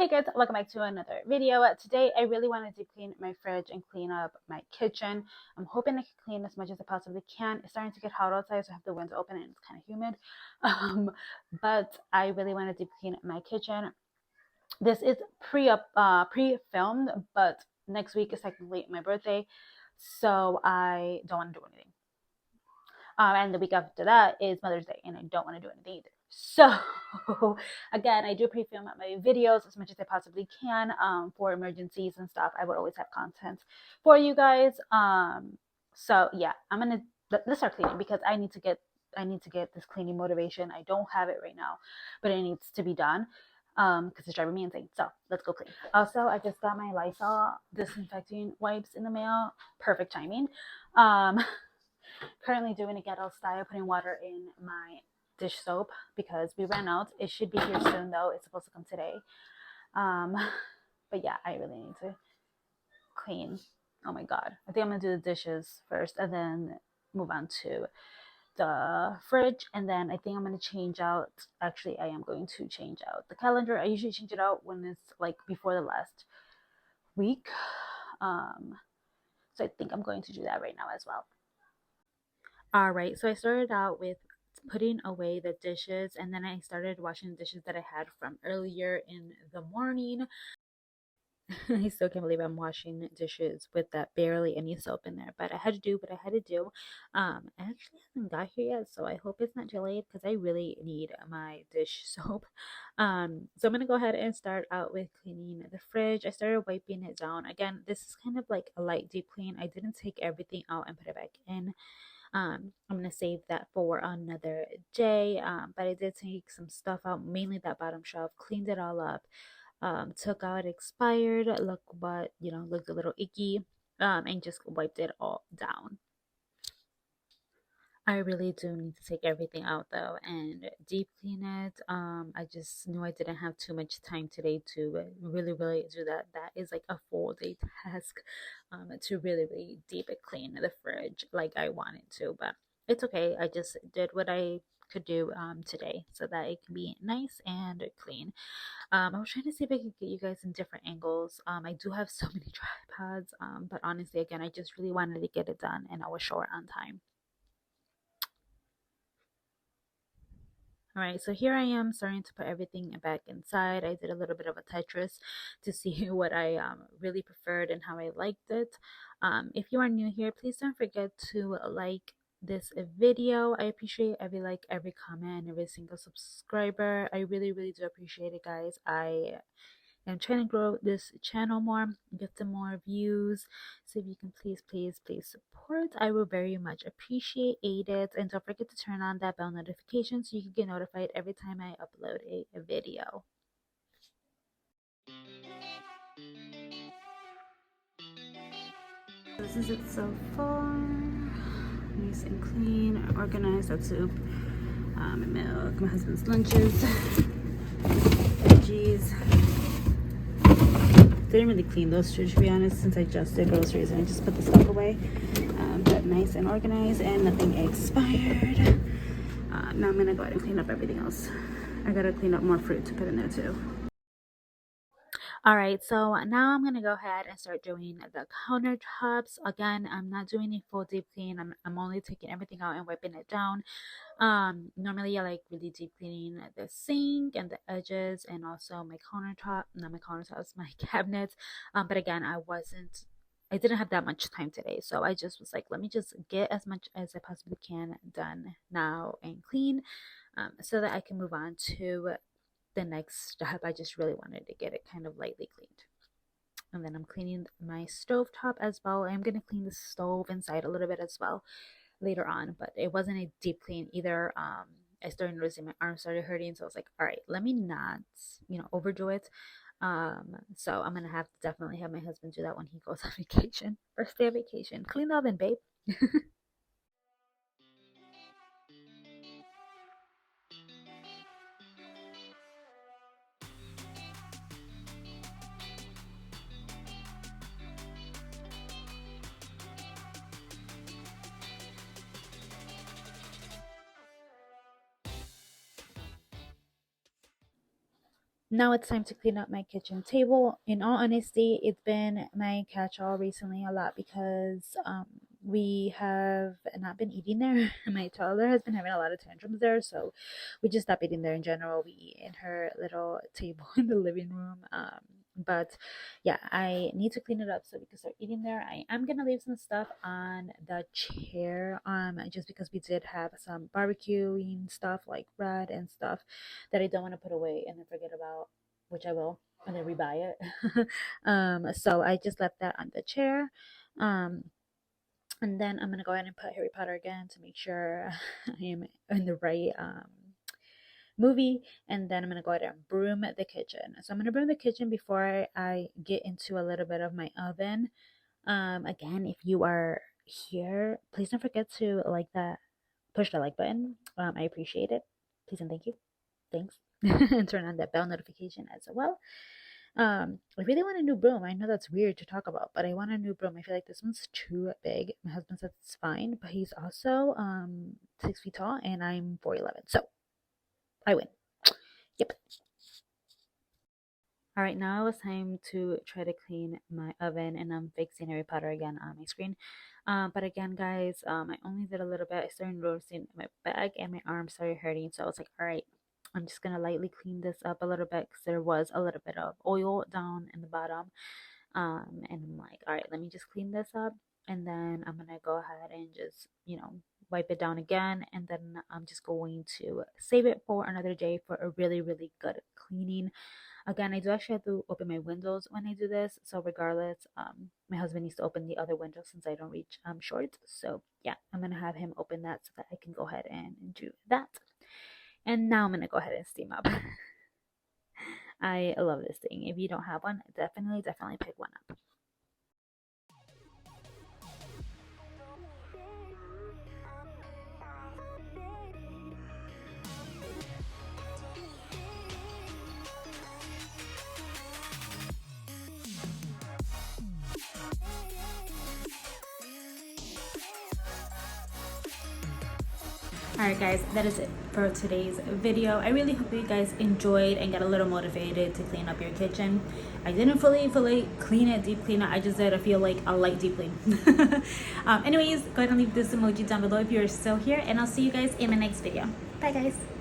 Hey guys, welcome back to another video. Today I really want to deep clean my fridge and clean up my kitchen. I'm hoping I can clean as much as I possibly can. It's starting to get hot outside, so I have the window open and it's kind of humid. But I really want to deep clean my kitchen. This is pre-filmed, but next week is technically my birthday, so I don't want to do anything. And the week after that is Mother's Day, and I don't want to do anything either. So again, I do pre-film my videos as much as I possibly can for emergencies and stuff. I would always have content for you guys. So yeah, let's start cleaning because I need to get this cleaning motivation. I don't have it right now, but it needs to be done because it's driving me insane. So let's go clean. Also, I just got my Lysol disinfecting wipes in the mail. Perfect timing. Currently doing a ghetto style, putting water in my dish soap because we ran out. It should be here soon though. It's supposed to come today. But yeah, I really need to clean. Oh my god. I think I'm gonna do the dishes first and then move on to the fridge, and then I think I'm going to change out, actually I am going to change out the calendar. I usually change it out when it's like before the last week. So I think I'm going to do that right now as well. All right, so I started out with putting away the dishes, and then I started washing the dishes that I had from earlier in the morning. I still can't believe I'm washing dishes with that barely any soap in there, but I had to do what I had to do. It actually hasn't got here yet, so I hope it's not delayed because I really need my dish soap. So I'm gonna go ahead and start out with cleaning the fridge. I started wiping it down. Again, this is kind of like a light deep clean. I didn't take everything out and put it back in. I'm gonna save that for another day. But I did take some stuff out, mainly that bottom shelf, cleaned it all up, took out expired, look what, looked a little icky, and just wiped it all down. I really do need to take everything out though and deep clean it. I just knew I didn't have too much time today to really do that. That is like a full day task, to really deep clean the fridge like I wanted to, but it's okay. I just did what I could do today so that it can be nice and clean. I was trying to see if I could get you guys in different angles. I do have so many tripods, but honestly, again, I just really wanted to get it done and I was short on time. All right, so here I am starting to put everything back inside. I did a little bit of a Tetris to see what I really preferred and how I liked it. If you are new here, please don't forget to like this video. I appreciate every like, every comment, every single subscriber. I really do appreciate it, guys. I am trying to grow this channel more, get some more views. So if you can please support, I will very much appreciate it. And don't forget to turn on that bell notification so you can get notified every time I upload a video. This is it so far. Nice and clean, organized. Up to my milk, my husband's lunches, veggies. Didn't really clean those two, to be honest, since I just did groceries and I just put the stuff away. But nice and organized and nothing expired. Now I'm gonna go ahead and clean up everything else. I gotta clean up more fruit to put in there too. All right, so now I'm gonna go ahead and start doing the countertops. Again, I'm not doing a full deep clean. I'm only taking everything out and wiping it down. Normally I like really deep cleaning the sink and the edges and also my countertop, not my countertops, my cabinets. But again, I didn't have that much time today, so I just was like, let me just get as much as I possibly can done now and clean, so that I can move on to the next step. I just really wanted to get it kind of lightly cleaned. And then I'm cleaning my stove top as well. I'm gonna clean the stove inside a little bit as well later on, but it wasn't a deep clean either. I started noticing my arms started hurting, so I was like, all right, let me not overdo it. So I'm gonna have to definitely have my husband do that when he goes on vacation. First day of vacation. Clean the oven, babe. now it's time to clean up my kitchen table. In all honesty, it's been my catch-all recently a lot because we have not been eating there. My toddler has been having a lot of tantrums there, so we just stopped eating there in general. We eat in her little table in the living room. But yeah, I need to clean it up so we can start eating there. I am gonna leave some stuff on the chair, just because we did have some barbecuing stuff like bread and stuff that I don't want to put away and then forget about, which I will, and then rebuy it. So I just left that on the chair. Um, and then I'm gonna go ahead and put Harry Potter again to make sure I am in the right movie. And then I'm gonna go ahead and broom the kitchen. So I'm gonna broom the kitchen before I get into a little bit of my oven. Again, if you are here, please don't forget to like that, push the like button. I appreciate it. Please and thank you. Thanks. And turn on that bell notification as well. I really want a new broom. I know that's weird to talk about, but I want a new broom. I feel like this one's too big. My husband says it's fine, but he's also 6 feet tall and I'm 4'11". So I win. Yep. All right, now it's time to try to clean my oven, and I'm fixing Harry Potter again on my screen. But again, guys, I only did a little bit. I started noticing my back and my arm started hurting, so I was like, all right, I'm just gonna lightly clean this up a little bit because there was a little bit of oil down in the bottom. And I'm like, all right, let me just clean this up, and then I'm gonna go ahead and just, wipe it down again, and then I'm just going to save it for another day for a really, really good cleaning. Again, I do actually have to open my windows when I do this. So regardless, my husband needs to open the other window since I don't reach short. So yeah, I'm gonna have him open that so that I can go ahead and do that. And now I'm gonna go ahead and steam up. I love this thing. If you don't have one, definitely pick one up. Alright guys, that is it for today's video. I really hope you guys enjoyed and got a little motivated to clean up your kitchen. I didn't fully clean it, deep clean it. I just did, I feel like, a light deep clean. Anyways, go ahead and leave this emoji down below if you're still here, and I'll see you guys in the next video. Bye guys.